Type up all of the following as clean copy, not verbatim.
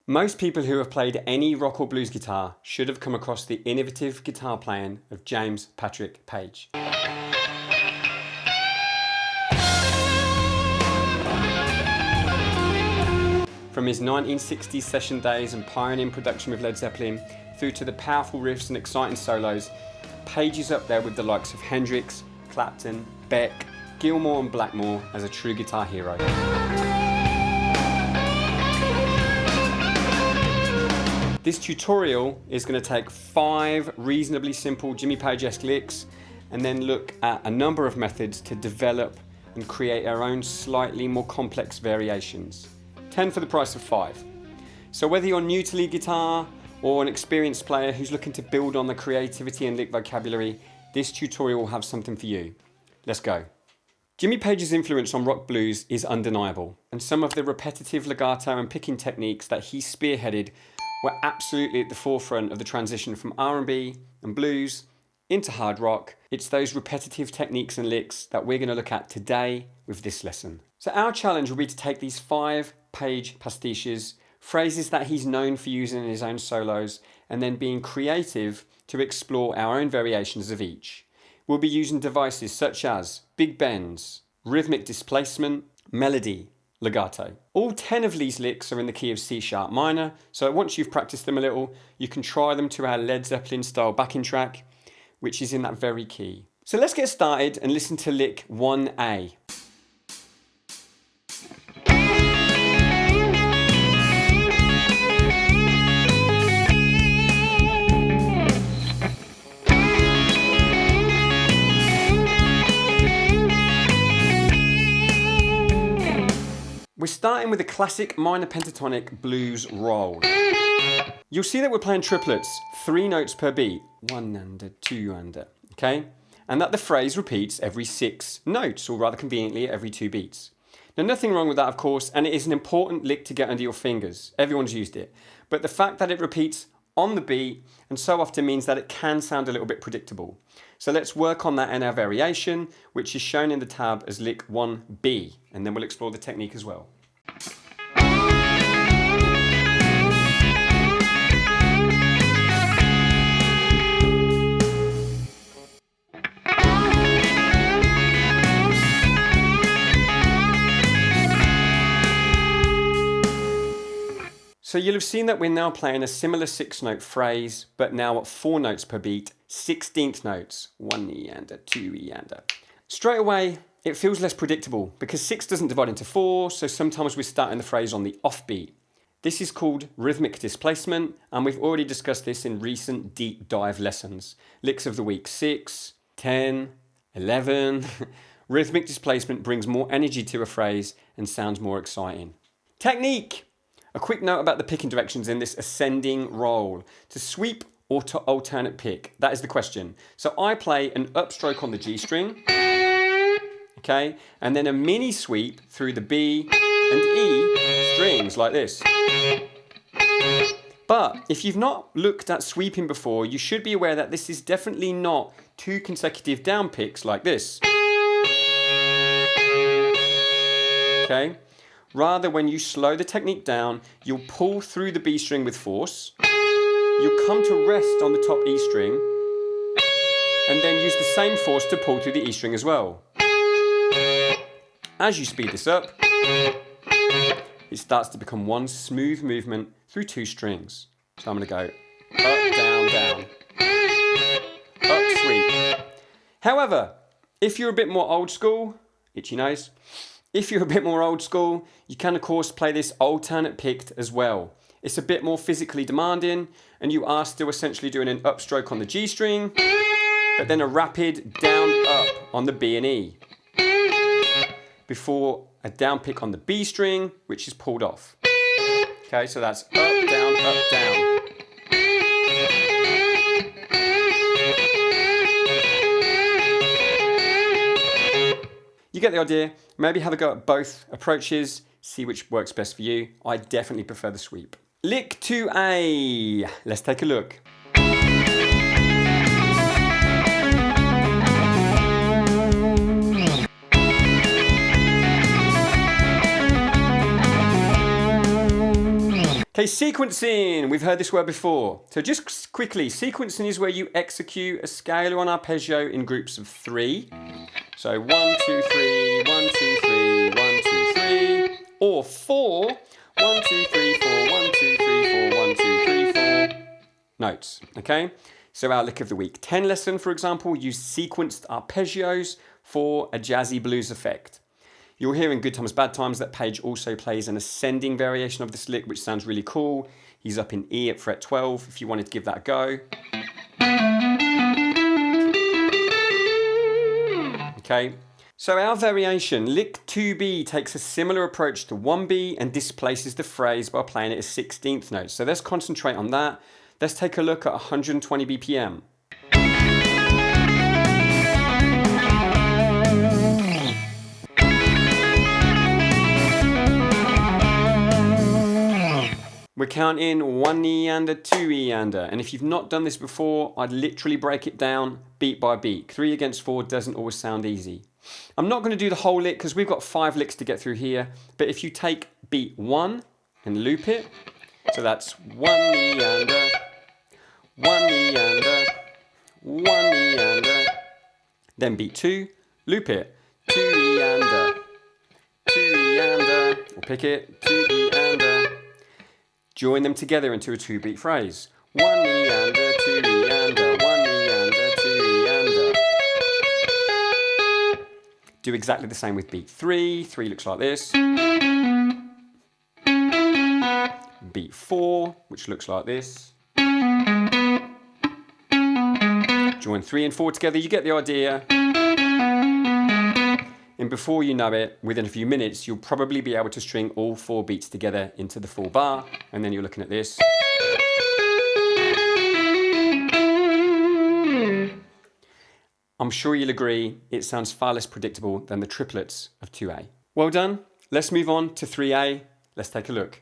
Most people who have played any rock or blues guitar should have come across the innovative guitar playing of James Patrick Page. From his 1960s session days and pioneering production with Led Zeppelin through to the powerful riffs and exciting solos, Page is up there with the likes of Hendrix, Clapton, Beck, Gilmour and Blackmore as a true guitar hero. This tutorial is going to take 5 reasonably simple Jimmy Page-esque licks and then look at a number of methods to develop and create our own slightly more complex variations. 10 for the price of 5. So whether you're new to lead guitar or an experienced player who's looking to build on the creativity and lick vocabulary, this tutorial will have something for you. Let's go. Jimmy Page's influence on rock blues is undeniable, and some of the repetitive legato and picking techniques that he spearheaded were absolutely at the forefront of the transition from R&B and blues into hard rock. It's those repetitive techniques and licks that we're going to look at today with this lesson. So our challenge will be to take these 5 Page pastiches, phrases that he's known for using in his own solos, and then being creative to explore our own variations of each. We'll be using devices such as big bends, rhythmic displacement, melody, legato. All 10 of these licks are in the key of C sharp minor, so once you've practiced them a little, you can try them to our Led Zeppelin style backing track, which is in that very key. So let's get started and listen to lick 1A. We're starting with a classic minor pentatonic blues roll. You'll see that we're playing triplets, 3 notes per beat, 1 under, 2 under, okay? And that the phrase repeats every 6 notes, or rather conveniently every 2 beats. Now nothing wrong with that, of course, and it is an important lick to get under your fingers. Everyone's used it. But the fact that it repeats on the beat and so often means that it can sound a little bit predictable. So let's work on that in our variation, which is shown in the tab as lick 1B, and then we'll explore the technique as well. So you'll have seen that we're now playing a similar 6-note phrase, but now at 4 notes per beat, 16th notes, 1 E and a 2 E and a. Straight away, it feels less predictable because 6 doesn't divide into 4, so sometimes we're starting the phrase on the offbeat. This is called rhythmic displacement, and we've already discussed this in recent deep dive lessons. Licks of the week 6, 10, 11. Rhythmic displacement brings more energy to a phrase and sounds more exciting. Technique! A quick note about the picking directions in this ascending roll. To sweep or to alternate pick? That is the question. So I play an upstroke on the G string, okay, and then a mini sweep through the B and E strings like this. But if you've not looked at sweeping before, you should be aware that this is definitely not 2 consecutive down picks like this. Okay? Rather, when you slow the technique down, you'll pull through the B string with force, you'll come to rest on the top E string, and then use the same force to pull through the E string as well. As you speed this up, it starts to become one smooth movement through 2 strings. So I'm going to go up, down, down, up, sweep. However, if you're a bit more old school, itchy nose, if you're a bit more old school, you can of course play this alternate picked as well. It's a bit more physically demanding, and you are still essentially doing an upstroke on the G string, but then a rapid down up on the B and E, before a down pick on the B string, which is pulled off. Okay, so that's up, down, up, down. You get the idea. Maybe have a go at both approaches, see which works best for you. I definitely prefer the sweep. Lick 2A. Let's take a look. Okay, sequencing. We've heard this word before. So just quickly, sequencing is where you execute a scale or an arpeggio in groups of 3. So 1, 2, 3, 1, 2, 3, 1, 2, 3. Or 4, 1, 2, 3, 4, 1, 2, 3, 4, 1, 2, 3, 4 notes. Okay? So our lick of the week 10 lesson, for example, used sequenced arpeggios for a jazzy blues effect. You'll hear in Good Times, Bad Times that Page also plays an ascending variation of this lick, which sounds really cool. He's up in E at fret 12, if you wanted to give that a go. Okay, so our variation, lick 2B, takes a similar approach to 1B and displaces the phrase by playing it as 16th notes. So let's concentrate on that. Let's take a look at 120 BPM. We're counting 1 meander, 2 meander, and if you've not done this before, I'd literally break it down beat by beat. 3 against 4 doesn't always sound easy. I'm not going to do the whole lick because we've got 5 licks to get through here, but if you take beat 1 and loop it, so that's 1 meander, 1 meander, 1 meander, then beat 2, loop it, 2 meander, 2 meander, we'll pick it, 2 meander. Join them together into a 2-beat phrase. 1 meander, 2 meander, 1 meander, 2 meander. Do exactly the same with beat 3. 3 looks like this. Beat 4, which looks like this. Join 3 and 4 together, you get the idea. And before you know it, within a few minutes, you'll probably be able to string all 4 beats together into the full bar. And then you're looking at this. I'm sure you'll agree, it sounds far less predictable than the triplets of 2A. Well done. Let's move on to 3A. Let's take a look.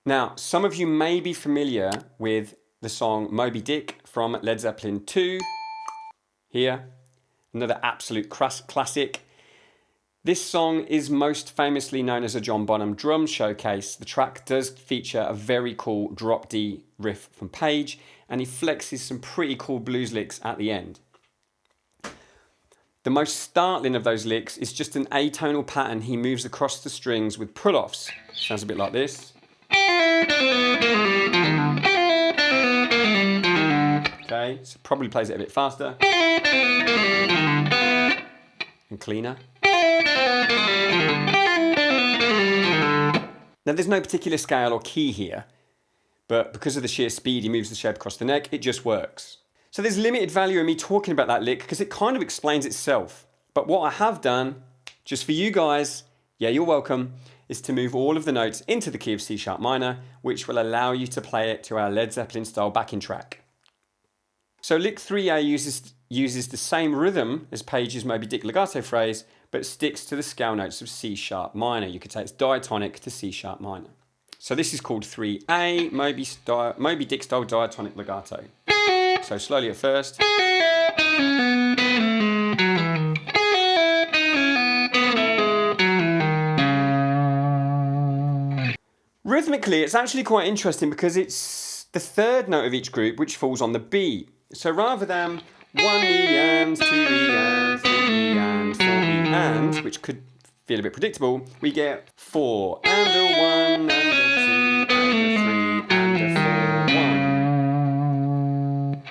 Now, some of you may be familiar with the song Moby Dick from Led Zeppelin 2. Here, another absolute classic. This song is most famously known as a John Bonham drum showcase. The track does feature a very cool drop D riff from Page, and he flexes some pretty cool blues licks at the end. The most startling of those licks is just an atonal pattern he moves across the strings with pull-offs. Sounds a bit like this. Okay, so probably plays it a bit faster and cleaner. Now there's no particular scale or key here, but because of the sheer speed he moves the shape across the neck, it just works. So there's limited value in me talking about that lick because it kind of explains itself. But what I have done, just for you guys, yeah, you're welcome, is to move all of the notes into the key of C sharp minor, which will allow you to play it to our Led Zeppelin style backing track. So lick 3A uses the same rhythm as Page's Moby Dick legato phrase, but sticks to the scale notes of C sharp minor. You could say it's diatonic to C sharp minor. So this is called 3A, Moby Dick style diatonic legato. So slowly at first. Rhythmically, it's actually quite interesting because it's the third note of each group which falls on the B. So rather than 1 E and 2 E and 3 E and 4 E and, which could feel a bit predictable, we get 4 and a 1 and a 2 and a 3 and a 4, 1.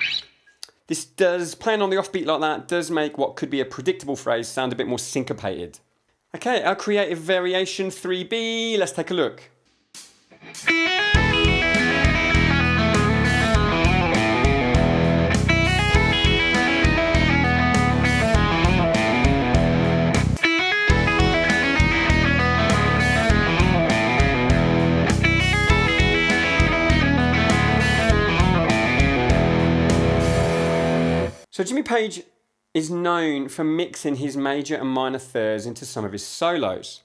This does, playing on the offbeat like that, does make what could be a predictable phrase sound a bit more syncopated. Okay, our creative variation 3B, let's take a look. So Jimmy Page is known for mixing his major and minor thirds into some of his solos.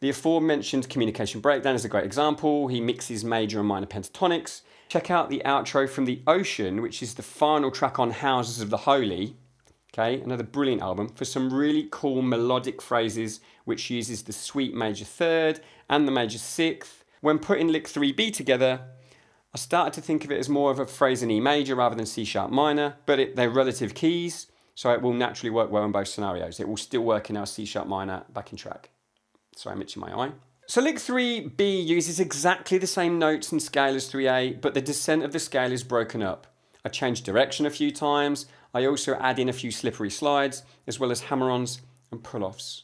The aforementioned communication breakdown is a great example. He mixes major and minor pentatonics. Check out the outro from The Ocean, which is the final track on Houses of the Holy. Okay, another brilliant album for some really cool melodic phrases, which uses the sweet major third and the major sixth. When putting lick 3B together, I started to think of it as more of a phrase in E major rather than C sharp minor, but they're relative keys, so it will naturally work well in both scenarios. It will still work in our C sharp minor backing track. Sorry, I'm itching my eye. So lick 3B uses exactly the same notes and scale as 3A, but the descent of the scale is broken up. I changed direction a few times. I also add in a few slippery slides, as well as hammer-ons and pull-offs.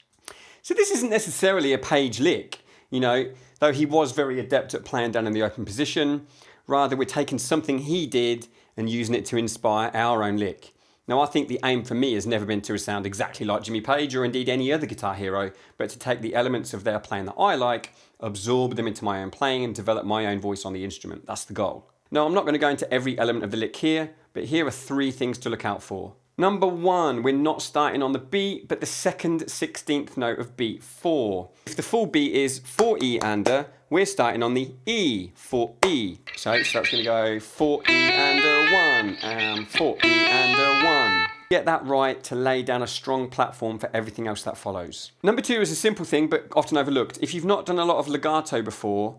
So this isn't necessarily a Page lick, you know, though he was very adept at playing down in the open position. Rather, we're taking something he did and using it to inspire our own lick. Now, I think the aim for me has never been to sound exactly like Jimmy Page or indeed any other guitar hero, but to take the elements of their playing that I like, absorb them into my own playing and develop my own voice on the instrument. That's the goal. Now, I'm not going to go into every element of the lick here, but here are 3 things to look out for. Number 1, we're not starting on the beat, but the second 16th note of beat 4. If the full beat is 4E and we're starting on the E, 4E. So that's going to go 4E and a 1, and 4E and a 1. Get that right to lay down a strong platform for everything else that follows. Number 2 is a simple thing, but often overlooked. If you've not done a lot of legato before,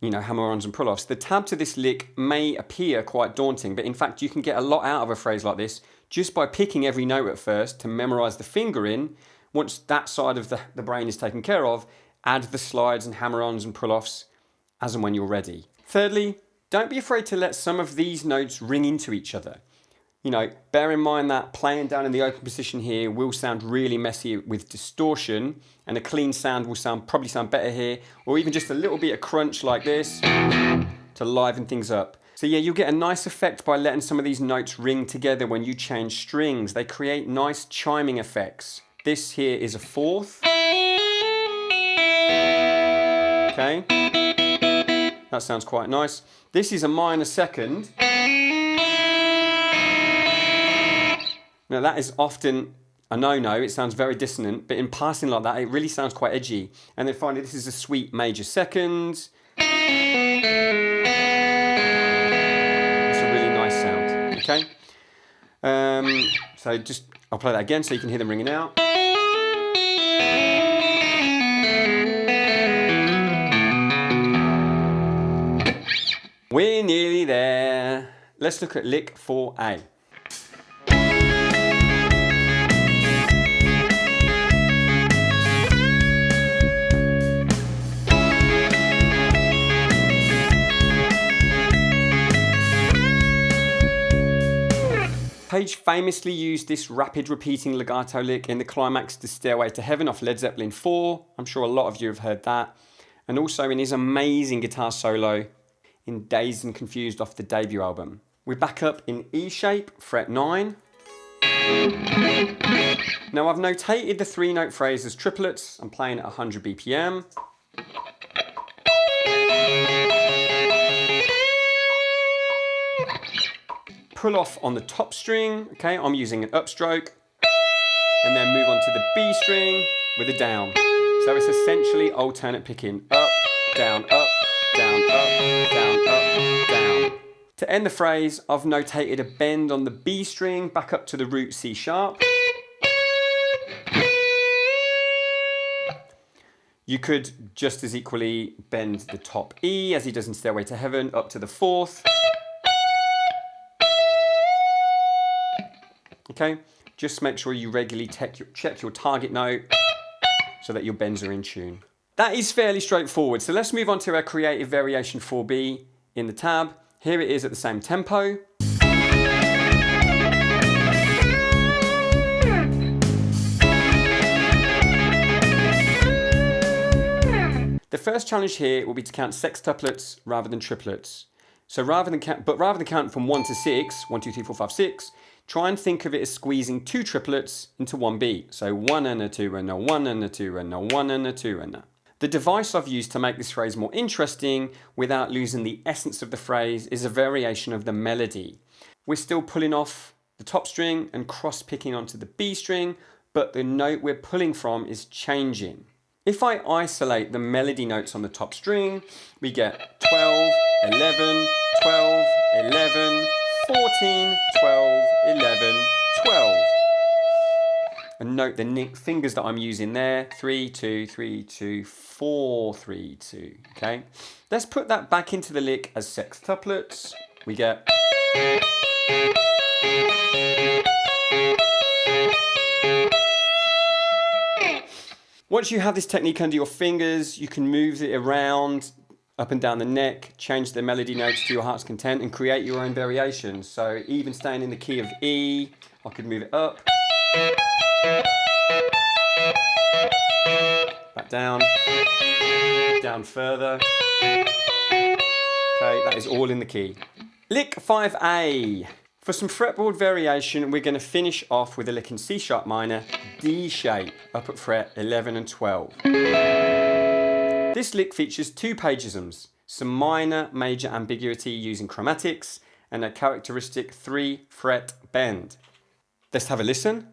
hammer-ons and pull-offs, the tab to this lick may appear quite daunting, but in fact you can get a lot out of a phrase like this just by picking every note at first to memorize the finger in. Once that side of the brain is taken care of, add the slides and hammer-ons and pull-offs as and when you're ready. Thirdly, don't be afraid to let some of these notes ring into each other. You know, bear in mind that playing down in the open position here will sound really messy with distortion, and a clean sound will probably sound better here, or even just a little bit of crunch like this to liven things up. So yeah, you'll get a nice effect by letting some of these notes ring together when you change strings. They create nice chiming effects. This here is a 4th. Okay, that sounds quite nice. This is a minor 2nd. Now that is often a no-no, it sounds very dissonant, but in passing like that, it really sounds quite edgy. And then finally, this is a sweet major 2nd. It's a really nice sound, okay? So I'll play that again so you can hear them ringing out. We're nearly there. Let's look at lick 4A. Page famously used this rapid repeating legato lick in the climax to Stairway to Heaven off Led Zeppelin 4. I'm sure a lot of you have heard that. And also in his amazing guitar solo in Dazed and Confused off the debut album. We're back up in E shape, fret 9. Now I've notated the 3-note phrase as triplets. I'm playing at 100 BPM. Pull off on the top string, okay, I'm using an upstroke, and then move on to the B string with a down. So it's essentially alternate picking, up, down, up, down, up, down, up, down. To end the phrase, I've notated a bend on the B string back up to the root C sharp. You could just as equally bend the top E as he does in Stairway to Heaven up to the 4th. Okay, just make sure you regularly check your target note so that your bends are in tune. That is fairly straightforward. So let's move on to our creative variation 4B in the tab. Here it is at the same tempo. The first challenge here will be to count sextuplets rather than triplets. So rather than count from 1 to 6, 1, 2, 3, 4, 5, 6, try and think of it as squeezing 2 triplets into 1 beat. So 1 and a 2 and a 1 and a 2 and a 1 and a 2 and a. The device I've used to make this phrase more interesting without losing the essence of the phrase is a variation of the melody. We're still pulling off the top string and cross picking onto the B string, but the note we're pulling from is changing. If I isolate the melody notes on the top string, we get 12, 11, 12, 11, 14, 12, 11, 12. And note the fingers that I'm using there, 3, 2, 3, 2, 4, 3, 2, okay? Let's put that back into the lick as sextuplets. We get... Once you have this technique under your fingers, you can move it around, up and down the neck, change the melody notes to your heart's content and create your own variations. So even staying in the key of E, I could move it up, back down further. Okay, that is all in the key. Lick 5A. For some fretboard variation, we're going to finish off with a lick in C sharp minor, D shape, up at fret 11 and 12. This lick features two pagisms, some minor major ambiguity using chromatics, and a characteristic 3 fret bend. Let's have a listen.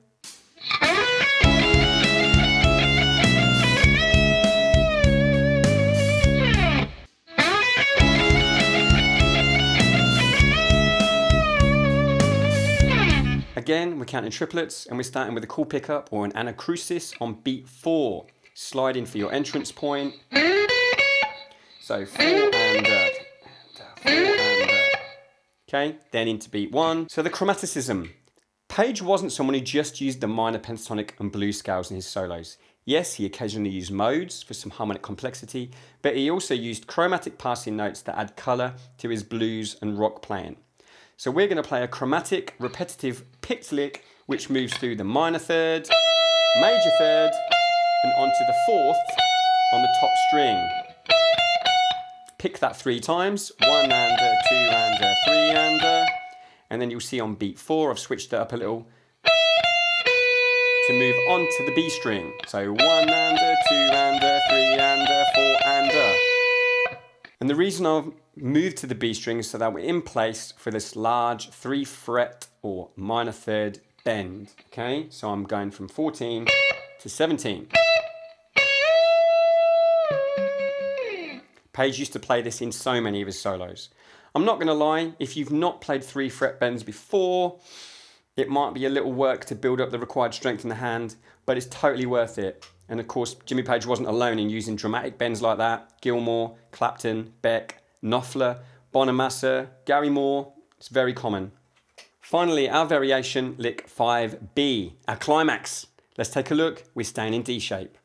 Again, we're counting triplets and we're starting with a cool pickup or an anacrusis on beat 4. Slide in for your entrance point. So 4 and 4 and okay, then into beat 1. So the chromaticism. Page wasn't someone who just used the minor pentatonic and blues scales in his solos. Yes, he occasionally used modes for some harmonic complexity, but he also used chromatic passing notes that add colour to his blues and rock playing. So we're going to play a chromatic, repetitive picked lick, which moves through the minor third, major third, and onto the fourth on the top string. Pick that 3 times, 1 and 2 and 3 and then you'll see on beat 4, I've switched it up a little to move on to the B string. So 1 and 2 and 3 and 4 and. And the reason I've moved to the B string is so that we're in place for this large 3 fret or minor third bend. Okay, so I'm going from 14 to 17. Page used to play this in so many of his solos. I'm not going to lie, if you've not played 3 fret bends before, it might be a little work to build up the required strength in the hand, but it's totally worth it. And of course, Jimmy Page wasn't alone in using dramatic bends like that. Gilmour, Clapton, Beck, Knopfler, Bonamassa, Gary Moore, it's very common. Finally, our variation, lick 5B, our climax. Let's take a look, we're staying in D shape.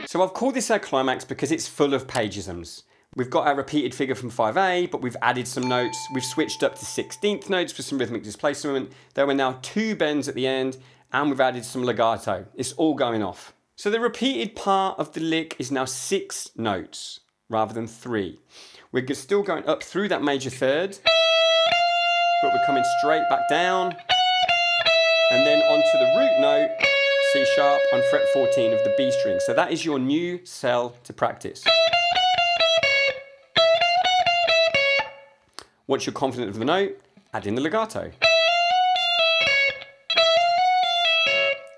So I've called this our climax because it's full of pagisms. We've got our repeated figure from 5A, but we've added some notes. We've switched up to 16th notes for some rhythmic displacement. There were now 2 bends at the end, and we've added some legato. It's all going off. So the repeated part of the lick is now 6 notes rather than 3. We're still going up through that major third, but we're coming straight back down, and then onto the root note, C sharp on fret 14 of the B string. So that is your new cell to practice. Once you're confident of the note, add in the legato.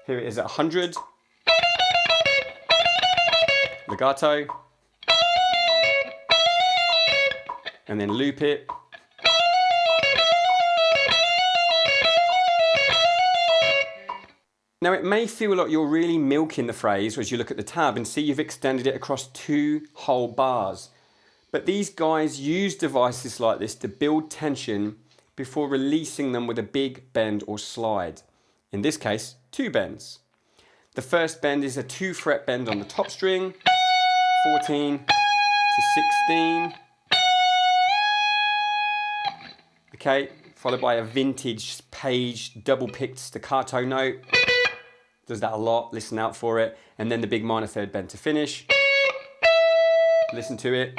Here it is at 100. Legato. And then loop it. Now it may feel like you're really milking the phrase as you look at the tab and see you've extended it across 2 whole bars. But these guys use devices like this to build tension before releasing them with a big bend or slide. In this case, 2 bends. The first bend is a 2 fret bend on the top string, 14 to 16. Okay, followed by a vintage Page double picked staccato note. Does that a lot, listen out for it. And then the big minor third bend to finish. Listen to it.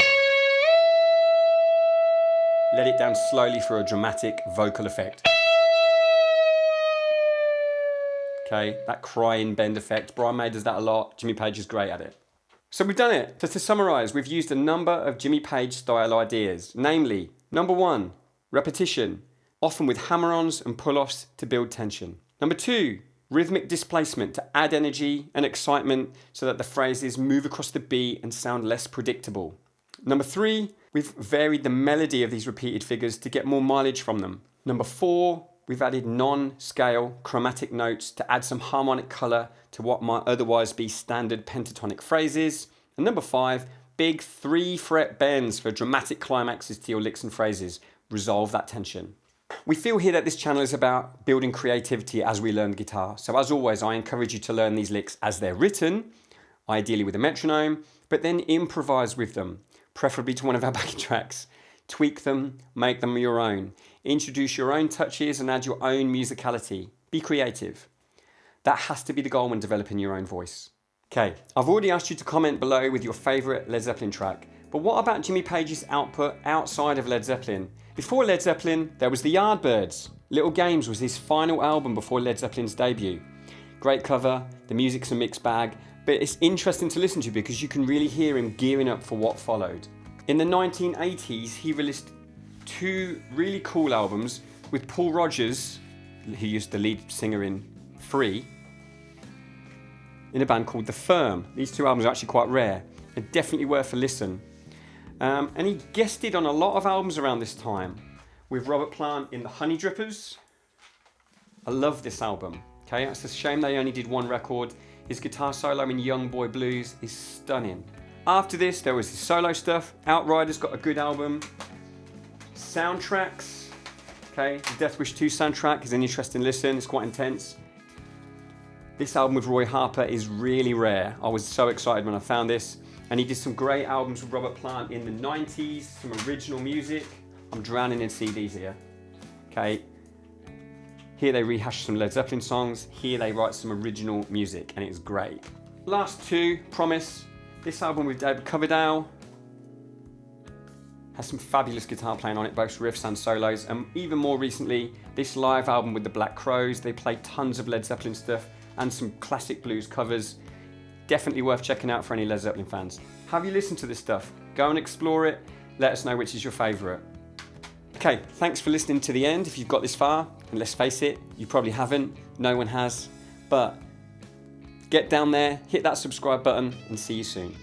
Let it down slowly for a dramatic vocal effect. Okay, that crying bend effect. Brian May does that a lot. Jimmy Page is great at it. So we've done it. So to summarize, we've used a number of Jimmy Page style ideas, namely, number 1, repetition, often with hammer-ons and pull-offs to build tension. Number 2, rhythmic displacement to add energy and excitement so that the phrases move across the beat and sound less predictable. Number 3, we've varied the melody of these repeated figures to get more mileage from them. Number 4, we've added non-scale chromatic notes to add some harmonic colour to what might otherwise be standard pentatonic phrases. And number 5, big 3-fret bends for dramatic climaxes to your licks and phrases. Resolve that tension. We feel here that this channel is about building creativity as we learn guitar. So as always, I encourage you to learn these licks as they're written, ideally with a metronome, but then improvise with them, preferably to one of our backing tracks. Tweak them, make them your own. Introduce your own touches and add your own musicality. Be creative. That has to be the goal when developing your own voice. Okay, I've already asked you to comment below with your favourite Led Zeppelin track, but what about Jimmy Page's output outside of Led Zeppelin? Before Led Zeppelin, there was the Yardbirds. Little Games was his final album before Led Zeppelin's debut. Great cover, the music's a mixed bag, but it's interesting to listen to because you can really hear him gearing up for what followed. In the 1980s, he released 2 really cool albums with Paul Rodgers, who used the lead singer in Free, in a band called The Firm. These 2 albums are actually quite rare and definitely worth a listen. And he guested on a lot of albums around this time with Robert Plant in The Honey Drippers. I love this album. Okay, it's a shame they only did 1 record. His guitar solo in Young Boy Blues is stunning. After this, there was his solo stuff. Outriders got a good album. Soundtracks. Okay, the Death Wish 2 soundtrack is an interesting listen. It's quite intense. This album with Roy Harper is really rare. I was so excited when I found this. And he did some great albums with Robert Plant in the 90s, some original music. I'm drowning in CDs here. Okay. Here they rehash some Led Zeppelin songs. Here they write some original music, and it's great. Last 2, Promise. This album with David Coverdale has some fabulous guitar playing on it, both riffs and solos. And even more recently, this live album with the Black Crowes. They played tons of Led Zeppelin stuff and some classic blues covers. Definitely worth checking out for any Led Zeppelin fans. Have you listened to this stuff? Go and explore it. Let us know which is your favourite. Okay, thanks for listening to the end if you've got this far. And let's face it, you probably haven't. No one has. But get down there, hit that subscribe button, and see you soon.